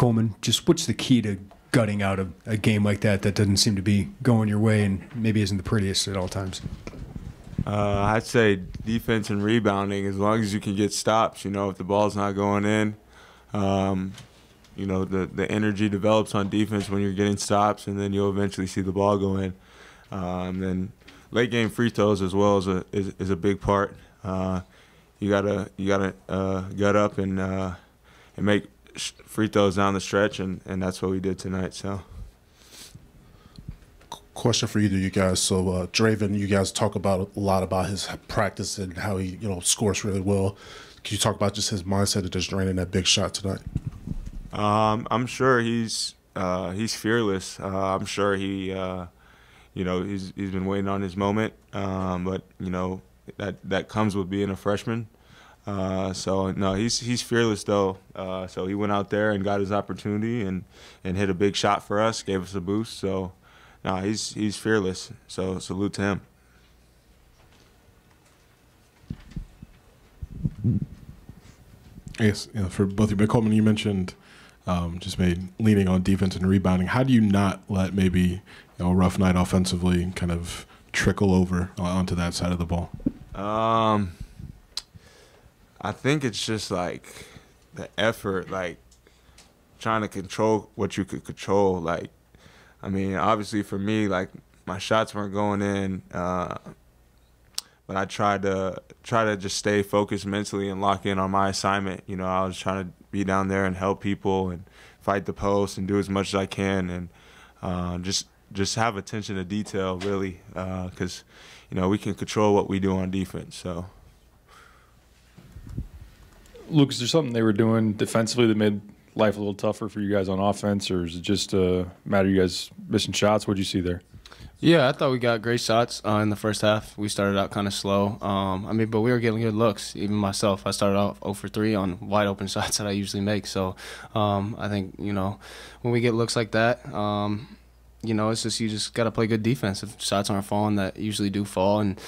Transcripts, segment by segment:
Coleman, just what's the key to gutting out a game like that doesn't seem to be going your way and maybe isn't the prettiest at all times? I'd say defense and rebounding. As long as you can get stops, if the ball's not going in, the energy develops on defense when you're getting stops, and then you'll eventually see the ball go in. Then late game free throws as well is a big part. You gotta gut up and make free throws down the stretch, and that's what we did tonight. So. Question for you guys. So Draven, you guys talk about a lot about his practice and how he scores really well. Can you talk about just his mindset of just draining that big shot tonight? I'm sure he's fearless. I'm sure he's been waiting on his moment. But that comes with being a freshman. So no, he's fearless though. So he went out there and got his opportunity and hit a big shot for us, gave us a boost. So. No, he's fearless, so salute to him. Yes, for both of you. But Coleman, you mentioned just leaning on defense and rebounding. How do you not let maybe a rough night offensively kind of trickle over onto that side of the ball? I think it's just like the effort, like trying to control what you could control, obviously for me, my shots weren't going in, but I tried to just stay focused mentally and lock in on my assignment. I was trying to be down there and help people and fight the post and do as much as I can, and just have attention to detail, really, because we can control what we do on defense. So, Luke, is there something they were doing defensively that made life a little tougher for you guys on offense, or is it just a matter of you guys missing shots? What did you see there? Yeah, I thought we got great shots in the first half. We started out kind of slow. But we were getting good looks. Even myself, I started off 0 for 3 on wide open shots that I usually make. So I think, when we get looks like that, it's just you just got to play good defense. If shots aren't falling, that usually do fall. And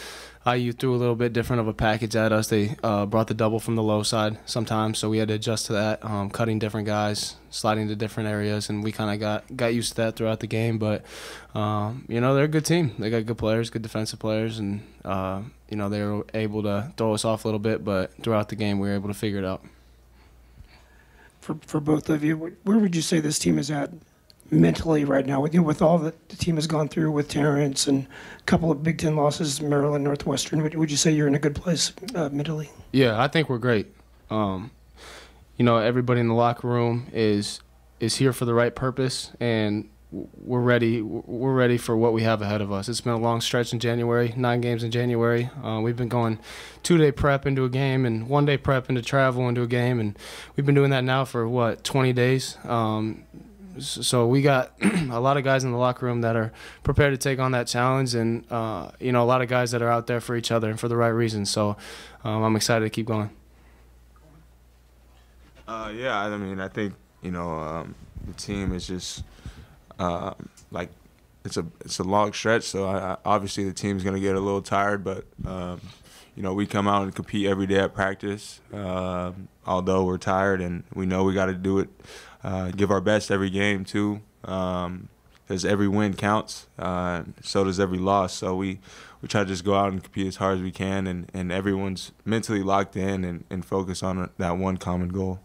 IU threw a little bit different of a package at us. They brought the double from the low side sometimes, so we had to adjust to that, cutting different guys, sliding to different areas, and we kind of got used to that throughout the game. But, they're a good team. They got good players, good defensive players, and, they were able to throw us off a little bit, but throughout the game we were able to figure it out. For both of you, where would you say this team is at mentally right now, with all that the team has gone through with Terrence and a couple of Big Ten losses, Maryland, Northwestern? Would you say you're in a good place mentally? Yeah, I think we're great. Everybody in the locker room is here for the right purpose, and we're ready. We're ready for what we have ahead of us. It's been a long stretch in January, 9 games in January. We've been going 2-day prep into a game and 1-day prep into travel into a game, and we've been doing that now for 20 days. So we got a lot of guys in the locker room that are prepared to take on that challenge, and a lot of guys that are out there for each other and for the right reasons. So I'm excited to keep going. I think the team is just it's a long stretch. So obviously the team's gonna get a little tired, but we come out and compete every day at practice. Although we're tired, and we know we got to do it. Give our best every game too, because every win counts. So does every loss. So we try to just go out and compete as hard as we can, and everyone's mentally locked in and focused on that one common goal.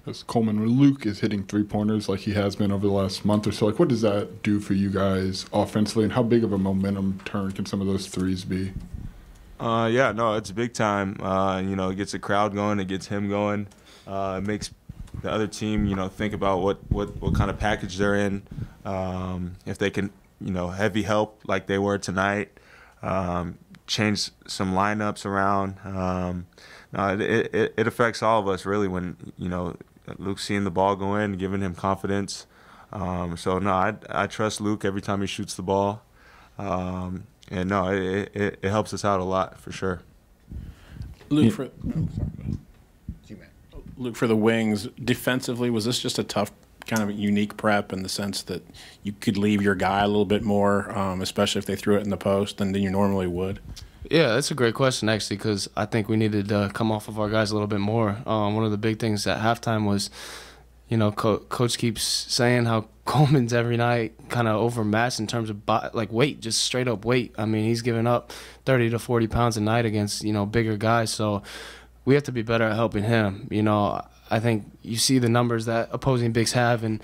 As Coleman, when Luke is hitting 3-pointers like he has been over the last month or so, what does that do for you guys offensively, and how big of a momentum turn can some of those threes be? It's big time. It gets the crowd going, it gets him going, it makes the other team, think about what kind of package they're in. If they can, heavy help like they were tonight, change some lineups around. It affects all of us really when Luke's seeing the ball go in, giving him confidence. I trust Luke every time he shoots the ball, it helps us out a lot for sure. Luke, for the wings, defensively, was this just a tough kind of unique prep in the sense that you could leave your guy a little bit more, especially if they threw it in the post than you normally would? Yeah, that's a great question, actually, because I think we needed to come off of our guys a little bit more. One of the big things at halftime was, Coach keeps saying how Coleman's every night kind of overmatched in terms of weight, just straight up weight. I mean, he's giving up 30 to 40 pounds a night against, bigger guys. So we have to be better at helping him. I think you see the numbers that opposing bigs have, and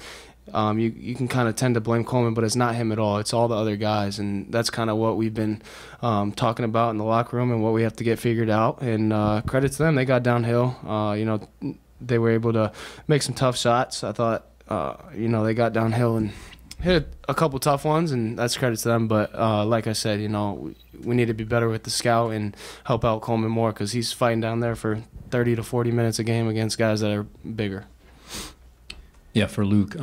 you can kind of tend to blame Coleman, but it's not him at all. It's all the other guys, and that's kind of what we've been talking about in the locker room and what we have to get figured out. And credit to them, they got downhill. They were able to make some tough shots. I thought, they got downhill and hit a couple tough ones, and that's credit to them. But like I said, we need to be better with the scout and help out Coleman more, because he's fighting down there for 30 to 40 minutes a game against guys that are bigger. Yeah, for Luke,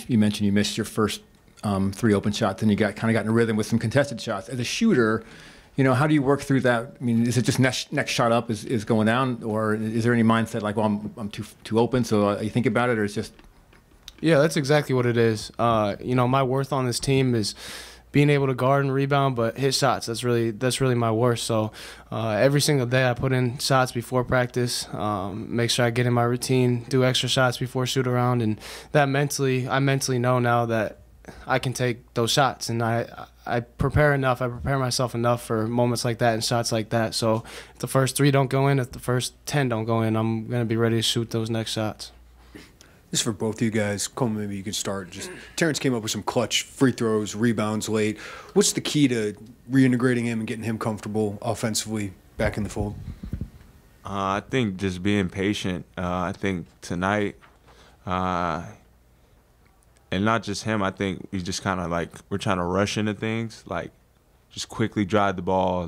you mentioned you missed your first 3 open shots, and you got in a rhythm with some contested shots. As a shooter, how do you work through that? I mean, is it just next shot up is going down, or is there any mindset like, well, I'm too open, so you think about it, or it's just? Yeah, that's exactly what it is. My worth on this team is being able to guard and rebound, but hit shots. That's really my worst. So every single day I put in shots before practice, make sure I get in my routine, do extra shots before shoot around, and that I mentally know now that I can take those shots, and I prepare myself enough for moments like that and shots like that. So if the first 3 don't go in, if the first 10 don't go in, I'm going to be ready to shoot those next shots. This is for both of you guys. Coleman, maybe you could start. Terrence came up with some clutch free throws, rebounds late. What's the key to reintegrating him and getting him comfortable offensively back in the fold? I think just being patient. I think tonight, and not just him, I think we just kind of we're trying to rush into things, just quickly drive the ball,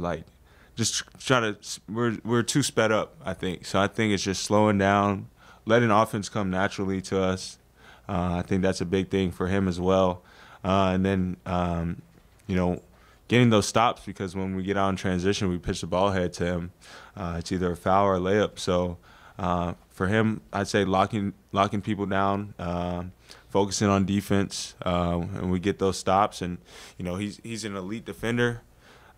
just try to, we're too sped up, I think. So I think it's just slowing down, letting offense come naturally to us. I think that's a big thing for him as well. And then, getting those stops, because when we get out in transition, we pitch the ball ahead to him. It's either a foul or a layup. So for him, I'd say locking people down, focusing on defense, and we get those stops. And, he's an elite defender.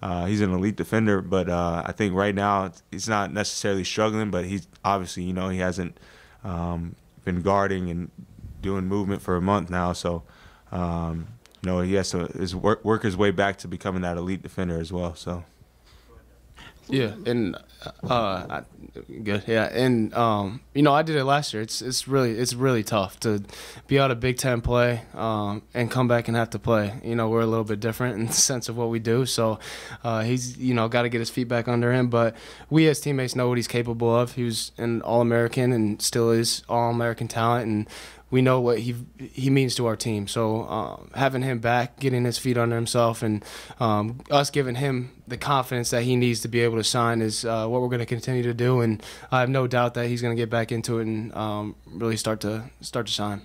But I think right now he's not necessarily struggling, but he's obviously, he hasn't been guarding and doing movement for a month now. So, he has to work his way back to becoming that elite defender as well. So. Yeah, and good. Yeah, and I did it last year. It's really tough to be out of Big Ten play and come back and have to play. We're a little bit different in the sense of what we do. So he's got to get his feet back under him. But we as teammates know what he's capable of. He was an All-American and still is All-American talent, and we know what he means to our team. So having him back, getting his feet under himself, and us giving him the confidence that he needs to be able to shine is what we're going to continue to do. And I have no doubt that he's going to get back into it and really start to shine.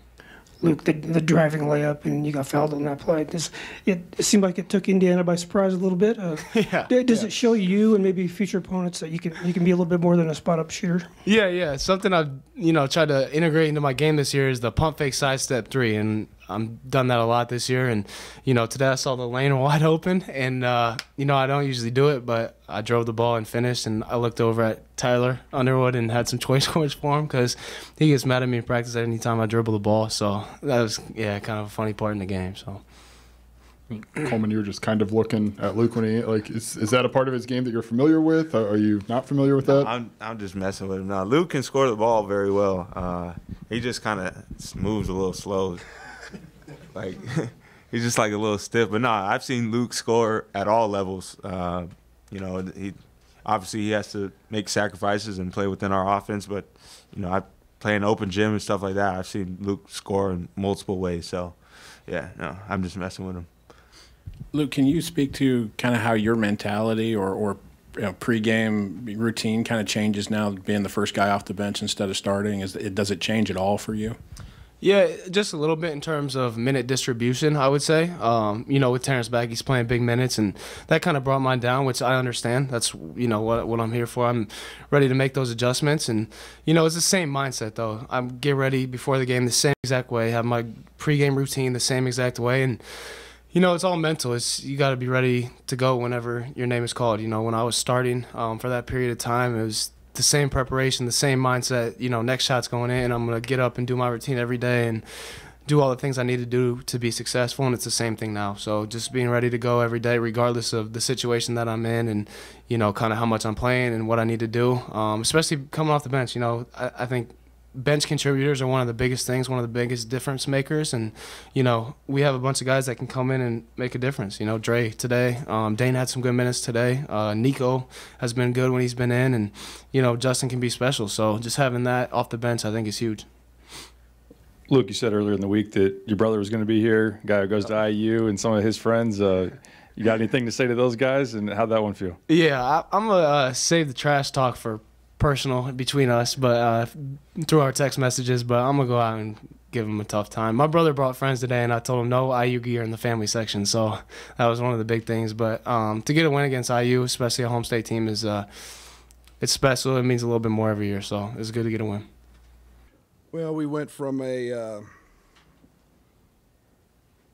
Luke, the driving layup, and you got fouled on that play. It seemed like it took Indiana by surprise a little bit. Does it show you and maybe future opponents that you can be a little bit more than a spot-up shooter? Yeah. Something I've tried to integrate into my game this year is the pump fake side step 3, and I've done that a lot this year. And today I saw the lane wide open, and I don't usually do it, but I drove the ball and finished. And I looked over at Tyler Underwood and had some choice words for him, because he gets mad at me in practice any time I dribble the ball. So that was kind of a funny part in the game. So. Coleman, you were just kind of looking at Luke when he is that a part of his game that you're familiar with? Are you not familiar with that? I'm just messing with him now. Luke can score the ball very well. He just kind of moves a little slow. He's just a little stiff. But no, I've seen Luke score at all levels. He obviously has to make sacrifices and play within our offense. But I play in open gym and stuff like that. I've seen Luke score in multiple ways. So yeah, no, I'm just messing with him. Luke, can you speak to kind of how your mentality or pregame routine kind of changes now, being the first guy off the bench instead of starting? Does it change at all for you? Yeah, just a little bit in terms of minute distribution, I would say. With Terrence back, he's playing big minutes, and that kind of brought mine down, which I understand. That's, what I'm here for. I'm ready to make those adjustments. And, it's the same mindset, though. I get ready before the game the same exact way, have my pregame routine the same exact way. And, it's all mental. You got to be ready to go whenever your name is called. When I was starting for that period of time, it was the same preparation, the same mindset. Next shot's going in. I'm gonna get up and do my routine every day and do all the things I need to do to be successful, and it's the same thing now. So just being ready to go every day, regardless of the situation that I'm in, and kind of how much I'm playing and what I need to do. Especially coming off the bench. I think bench contributors are one of the biggest things, one of the biggest difference makers, and we have a bunch of guys that can come in and make a difference. Dre today, Dane had some good minutes today. Nico has been good when he's been in, and Justin can be special. So just having that off the bench, I think, is huge. Luke, you said earlier in the week that your brother was going to be here, guy who goes to IU, and some of his friends. You got anything to say to those guys, and how'd that one feel? Yeah, I'm going to save the trash talk for personal between us, but through our text messages, but I'm going to go out and give him a tough time. My brother brought friends today, and I told him no IU gear in the family section, so that was one of the big things. But to get a win against IU, especially a home state team, is it's special. It means a little bit more every year, so it's good to get a win. Well, we went from a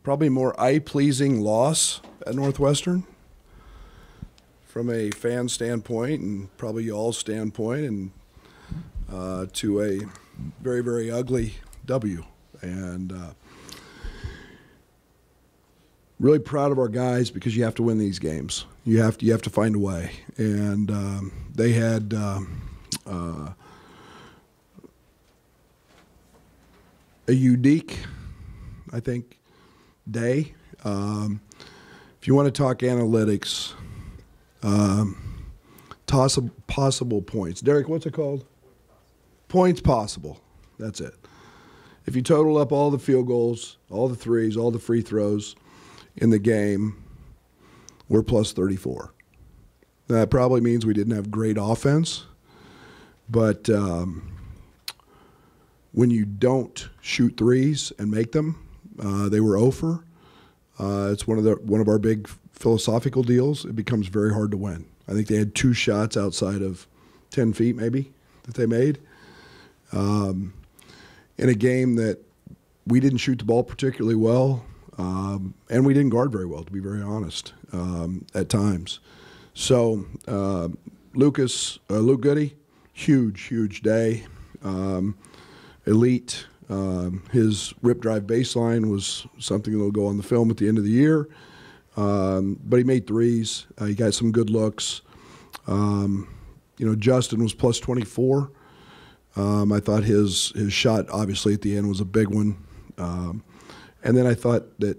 probably more eye-pleasing loss at Northwestern from a fan standpoint and probably y'all's standpoint, and to a very, very ugly W. And really proud of our guys, because you have to win these games. You have to find a way. And they had a unique, I think, day. If you want to talk analytics, possible points. Derek, what's it called? Points possible. That's it. If you total up all the field goals, all the threes, all the free throws in the game, we're plus 34. That probably means we didn't have great offense, but when you don't shoot threes and make them, they were 0 for. It's one of our big philosophical deals. It becomes very hard to win. I think they had 2 shots outside of 10 feet maybe that they made. In a game that we didn't shoot the ball particularly well, and we didn't guard very well, to be very honest, at times. So Luke Goode, huge day. Elite. His rip drive baseline was something that will go on the film at the end of the year. But he made threes. He got some good looks. Justin was plus 24. I thought his shot, obviously, at the end was a big one. And then I thought that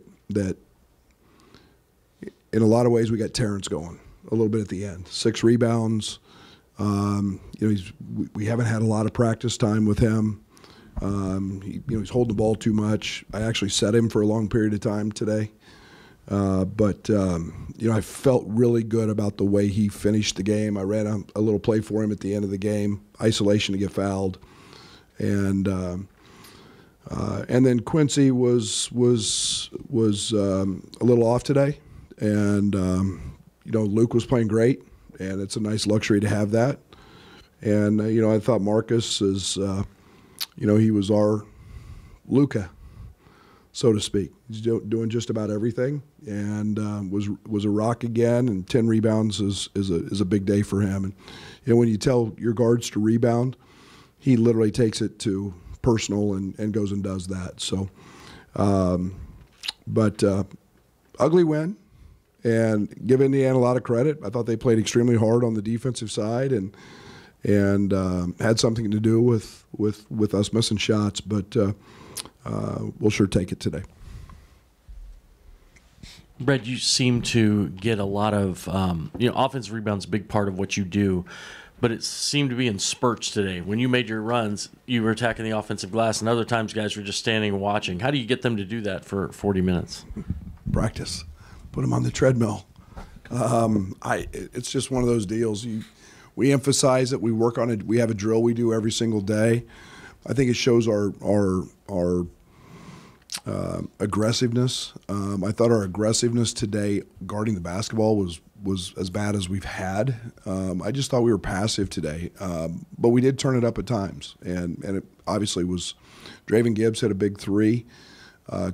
in a lot of ways we got Terrence going a little bit at the end. 6 rebounds. We haven't had a lot of practice time with him. He's holding the ball too much. I actually set him for a long period of time today. But I felt really good about the way he finished the game. I ran a little play for him at the end of the game, isolation to get fouled. And then Quincy was a little off today. And, Luke was playing great, and it's a nice luxury to have that. And, I thought Marcus is, he was our Luka, so to speak. He's doing just about everything, and was a rock again. And 10 rebounds is a big day for him. And when you tell your guards to rebound, he literally takes it to personal and goes and does that. So, but ugly win, and give Indiana a lot of credit. I thought they played extremely hard on the defensive side and had something to do with us missing shots, but we'll sure take it today. Brett, you seem to get a lot of offensive rebounds, a big part of what you do, but it seemed to be in spurts today. When you made your runs, you were attacking the offensive glass, and other times guys were just standing and watching. How do you get them to do that for 40 minutes? Practice. Put them on the treadmill. It's just one of those deals. We emphasize it. We work on it. We have a drill we do every single day. I think it shows our aggressiveness. I thought our aggressiveness today guarding the basketball was as bad as we've had. I just thought we were passive today, but we did turn it up at times, and it obviously was. Draven Gibbs hit a big 3.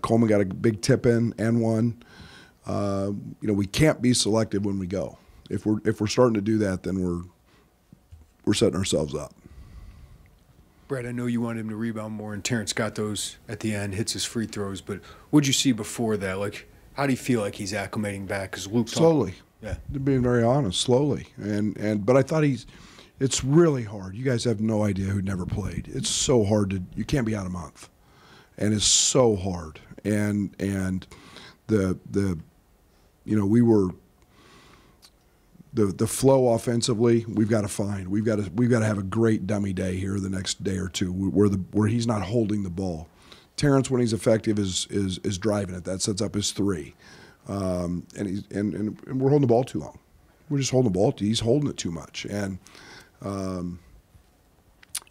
Coleman got a big tip in and one. We can't be selective when we go. If we're starting to do that, then we're we're setting ourselves up. Brad, I know you wanted him to rebound more, and Terrence got those at the end, hits his free throws. But what'd you see before that? Like, how do you feel like he's acclimating back? Because Luke slowly. Yeah, Being very honest, slowly. But I thought it's really hard. You guys have no idea who never played. It's so hard you can't be out a month, and it's so hard. And we were. The flow offensively, we've got to find. We've got to have a great dummy day here the next day or two, where he's not holding the ball. Terrence, when he's effective, is driving it. That sets up his three, and we're holding the ball too long. We're just holding the ball. He's holding it too much, and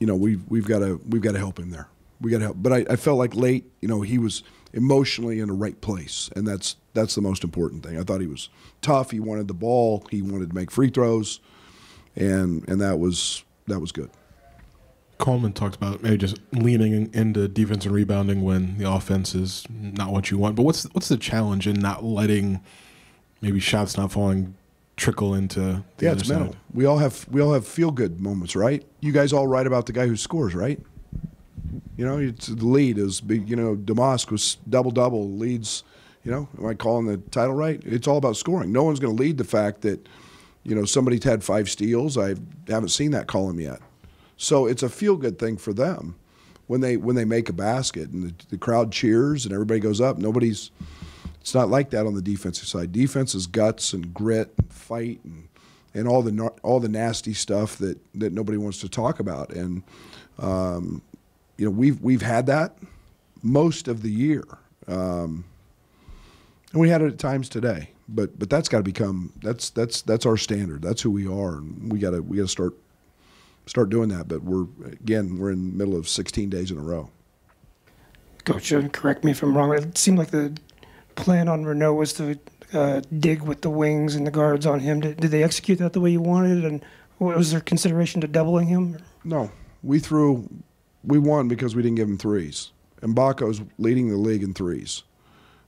we've got to help him there. We got to help. But I felt like late, he was emotionally in the right place, and that's the most important thing. I thought he was tough. He wanted the ball. He wanted to make free throws, and that was good. Coleman talked about maybe just leaning into defense and rebounding when the offense is not what you want. But what's the challenge in not letting maybe shots not falling trickle into the other it's side? mental. We all have feel good moments, right? You guys all write about the guy who scores, right? It's the lead is big. Domask was double leads. Am I calling the title right? It's all about scoring. No one's going to lead the fact that somebody's had 5 steals. I haven't seen that column yet. So it's a feel-good thing for them when they make a basket and the crowd cheers and everybody goes up. It's not like that on the defensive side. Defense is guts and grit and fight and all the nasty stuff that nobody wants to talk about. And we've had that most of the year, and we had it at times today. But that's got to become that's our standard. That's who we are, and we got to start doing that. But we're in the middle of 16 days in a row. Coach, correct me if I'm wrong. It seemed like the plan on Renault was to dig with the wings and the guards on him. Did they execute that the way you wanted? And was there consideration to doubling him? No, we won because we didn't give him threes. Mbako's leading the league in threes,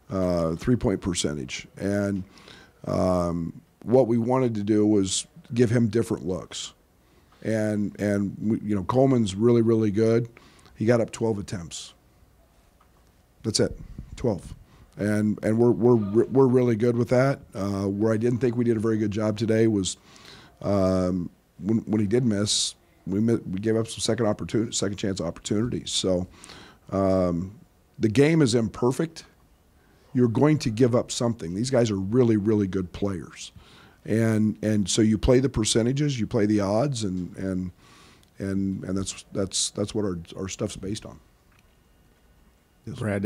3-point percentage. And what we wanted to do was give him different looks. And Coleman's really, really good. He got up 12 attempts. That's it, 12. And we're really good with that. Where I didn't think we did a very good job today was when he did miss, we gave up some second chance opportunities. So the game is imperfect. You're going to give up something. These guys are really, really good players, and so you play the percentages, you play the odds, and that's what our stuff's based on. Yes. Brad,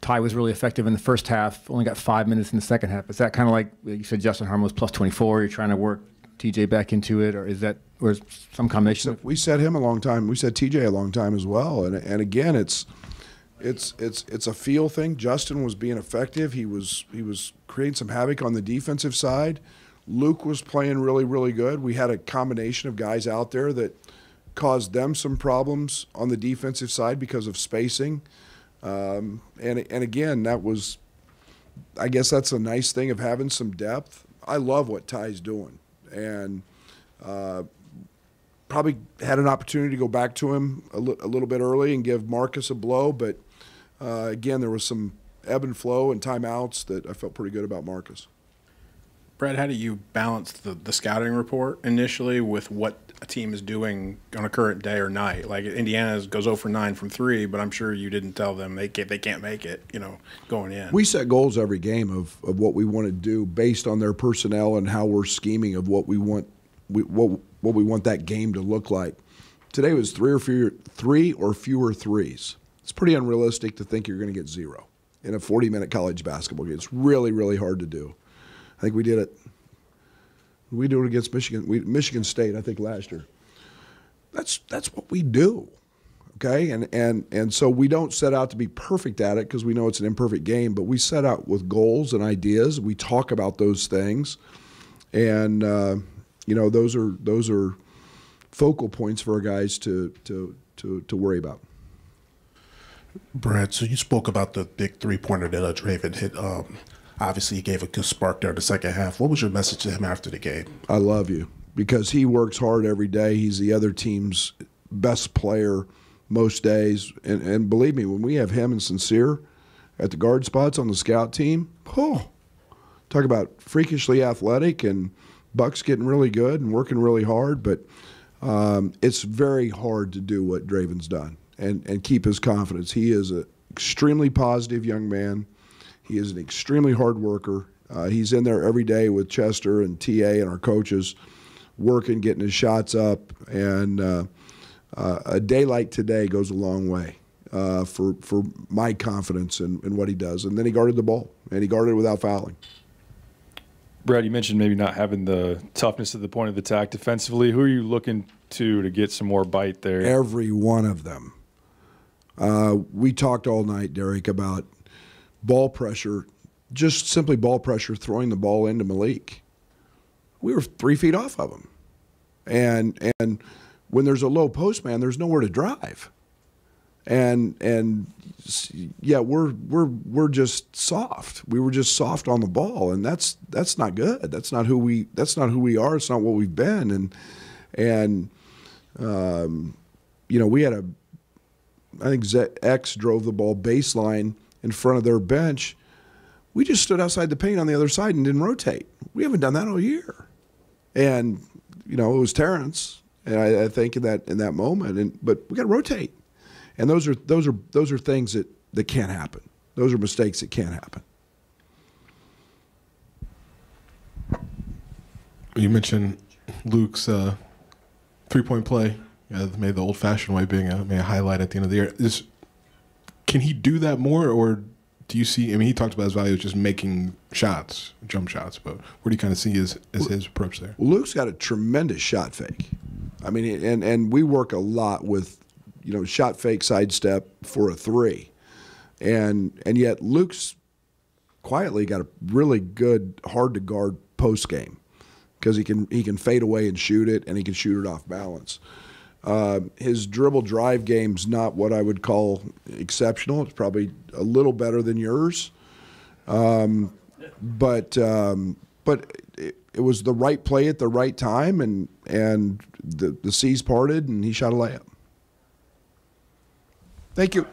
Ty was really effective in the first half. Only got 5 minutes in the second half. Is that kind of like you said? Justin Harmon was plus 24. You're trying to work TJ back into it, or is some combination? We set him a long time. We set TJ a long time as well. And again, it's a feel thing. Justin was being effective. He was creating some havoc on the defensive side. Luke was playing really, really good. We had a combination of guys out there that caused them some problems on the defensive side because of spacing. And again, I guess that's a nice thing of having some depth. I love what Ty's doing, and probably had an opportunity to go back to him a little bit early and give Marcus a blow, but again, there was some ebb and flow and timeouts that I felt pretty good about Marcus. Brad, how do you balance the scouting report initially with what a team is doing on a current day or night? Like Indiana goes 0 for 9 from 3, but I'm sure you didn't tell them they can't make it, going in. We set goals every game of what we want to do based on their personnel and how we're scheming of what we want what we want that game to look like. Today was 3 or fewer threes. It's pretty unrealistic to think you're going to get 0 in a 40-minute college basketball game. It's really, really hard to do. I think we did it. We do it against Michigan State, I think, last year. That's what we do, okay? And so we don't set out to be perfect at it because we know it's an imperfect game, but we set out with goals and ideas. We talk about those things, and those are focal points for our guys to worry about. Brad, so you spoke about the big three-pointer that Draven hit. Obviously, he gave a good spark there in the second half. What was your message to him after the game? I love you. because he works hard every day. He's the other team's best player most days. And believe me, when we have him and Sincere at the guard spots on the scout team, talk about freakishly athletic, and Buck's getting really good and working really hard. But it's very hard to do what Draven's done and keep his confidence. He is an extremely positive young man. He is an extremely hard worker. He's in there every day with Chester and TA and our coaches, working, getting his shots up. And a day like today goes a long way for my confidence in what he does. And then he guarded the ball, and he guarded it without fouling. Brad, you mentioned maybe not having the toughness at the point of attack defensively. Who are you looking to get some more bite there? Every one of them. We talked all night, Derek, about ball pressure, just simply ball pressure, throwing the ball into Malik. We were 3 feet off of him. And when there's a low post man, there's nowhere to drive. And yeah, we're just soft. We were just soft on the ball, and that's not good. That's not who we are. It's not what we've been. And you know, we had I think X drove the ball baseline in front of their bench. We just stood outside the paint on the other side and didn't rotate. We haven't done that all year. And you know, it was Terrence, and I think in that moment. But we got to rotate. And those are things that can't happen. Those are mistakes that can't happen. You mentioned Luke's three-point play, maybe the old-fashioned way being a highlight at the end of the year. Can he do that more, or do you see? I mean, he talks about his value as just making shots, jump shots. But where do you kind of see his approach there? Well, Luke's got a tremendous shot fake. I mean, and we work a lot with, you know, shot fake sidestep for a three. And yet Luke's quietly got a really good, hard to guard post game, because he can fade away and shoot it, and he can shoot it off balance. His dribble drive game's not what I would call exceptional. It's probably a little better than yours. But it was the right play at the right time, and the seas parted, and he shot a layup. Thank you.